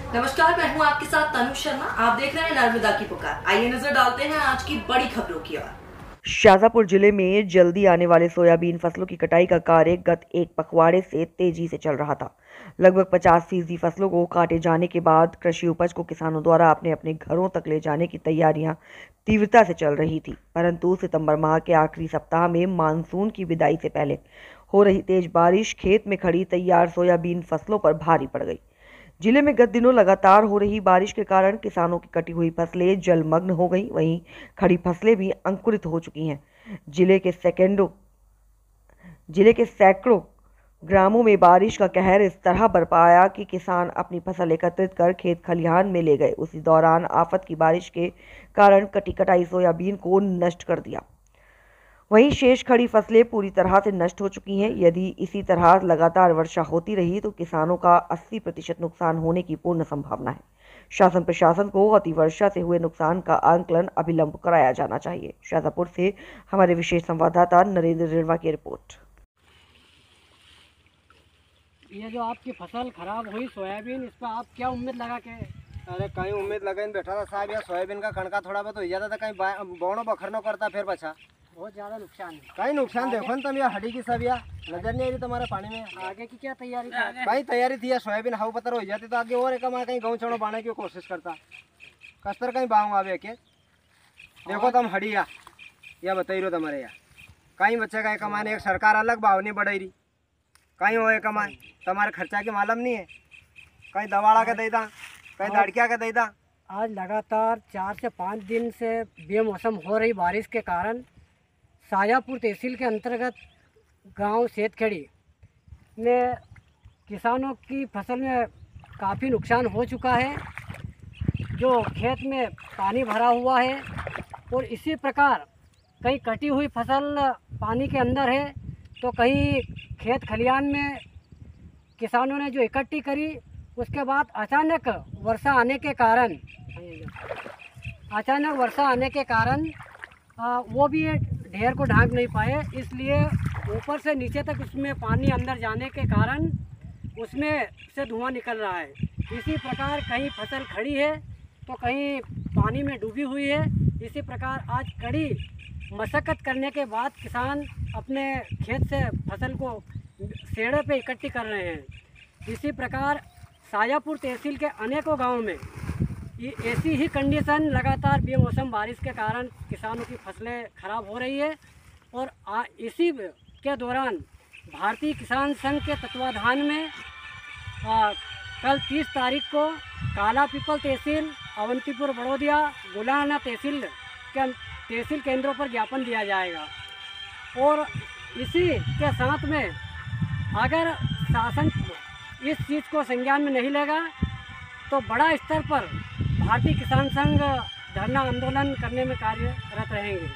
नमस्कार, मैं हूं आपके साथ तनु शर्मा। आप देख रहे हैं नर्मदा की पुकार। आइए नजर डालते हैं आज की बड़ी खबरों की ओर। शाजापुर जिले में जल्दी आने वाले सोयाबीन फसलों की कटाई का कार्य गत एक पखवाड़े से तेजी से चल रहा था। लगभग 50% फसलों को काटे जाने के बाद कृषि उपज को किसानों द्वारा अपने अपने घरों तक ले जाने की तैयारियां तीव्रता से चल रही थी, परंतु सितंबर माह के आखिरी सप्ताह में मानसून की विदाई से पहले हो रही तेज बारिश खेत में खड़ी तैयार सोयाबीन फसलों पर भारी पड़ गई। जिले में गत दिनों लगातार हो रही बारिश के कारण किसानों की कटी हुई फसलें जलमग्न हो गई, वहीं खड़ी फसलें भी अंकुरित हो चुकी हैं। जिले के सैकड़ों ग्रामों में बारिश का कहर इस तरह बरपा आया कि किसान अपनी फसल एकत्रित कर खेत खलिहान में ले गए। उसी दौरान आफत की बारिश के कारण कटी कटाई सोयाबीन को नष्ट कर दिया। वहीं शेष खड़ी फसलें पूरी तरह से नष्ट हो चुकी हैं। यदि इसी तरह लगातार वर्षा होती रही तो किसानों का 80% नुकसान होने की पूर्ण संभावना है। शासन प्रशासन को अतिवर्षा से हुए नुकसान का आंकलन अभिलंब कराया जाना चाहिए। शाजापुर से हमारे विशेष संवाददाता नरेंद्र रिड़वा की रिपोर्ट। ये जो आपकी फसल खराब हुई सोयाबीन, इस पर आप क्या उम्मीद लगा के? अरे कहीं उम्मीद लगा बैठा था साहब, या सोयाबीन का कणका थोड़ा बहुत हो जाता था, कहीं बोनो बखरनो करता, फिर बचा बहुत ज़्यादा नुकसान है। कहीं नुकसान देखो न तुम, या हड्डी की सब या नजर नहीं आ रही तुम्हारे पानी में। आगे की क्या तैयारी थी? कहीं तैयारी थी या सोयाबीन हाउ पत्थर हो जाती तो आगे और एक कहीं गाँव चढ़ो बाने की कोशिश करता, कस्तर कहीं बाँग आवे के देखो तुम हड्डी या बताई रहो तुम्हारे यहाँ कहीं बच्चे का कमाने, एक सरकार अलग भाव नहीं बढ़ाई रही, कहीं हो कमाए तुम्हारे खर्चा की मालूम नहीं है, कहीं दवाड़ा के दे दा, कहीं दाड़किया के दे दा। आज लगातार 4 से 5 दिन से बेमौसम हो रही बारिश के कारण शाजापुर तहसील के अंतर्गत गांव सेतखेड़ी में किसानों की फसल में काफ़ी नुकसान हो चुका है। जो खेत में पानी भरा हुआ है और इसी प्रकार कहीं कटी हुई फसल पानी के अंदर है, तो कहीं खेत खलिहान में किसानों ने जो इकट्ठी करी, उसके बाद अचानक वर्षा आने के कारण वो भी ढेर को ढांक नहीं पाए, इसलिए ऊपर से नीचे तक उसमें पानी अंदर जाने के कारण उसमें से धुआं निकल रहा है। इसी प्रकार कहीं फसल खड़ी है तो कहीं पानी में डूबी हुई है। इसी प्रकार आज कड़ी मशक्क़त करने के बाद किसान अपने खेत से फसल को सेड़े पे इकट्ठी कर रहे हैं। इसी प्रकार शाजापुर तहसील के अनेकों गांवों में ये ऐसी ही कंडीशन लगातार बेमौसम बारिश के कारण किसानों की फसलें खराब हो रही है। और इसी के दौरान भारतीय किसान संघ के तत्वाधान में कल 30 तारीख को काला पीपल तहसील, अवंतीपुर बड़ौदिया, गुलाना तहसील केंद्रों पर ज्ञापन दिया जाएगा। और इसी के साथ में अगर शासन इस चीज़ को संज्ञान में नहीं लेगा तो बड़ा स्तर पर भारतीय किसान संघ धरना आंदोलन करने में कार्यरत रहेंगे।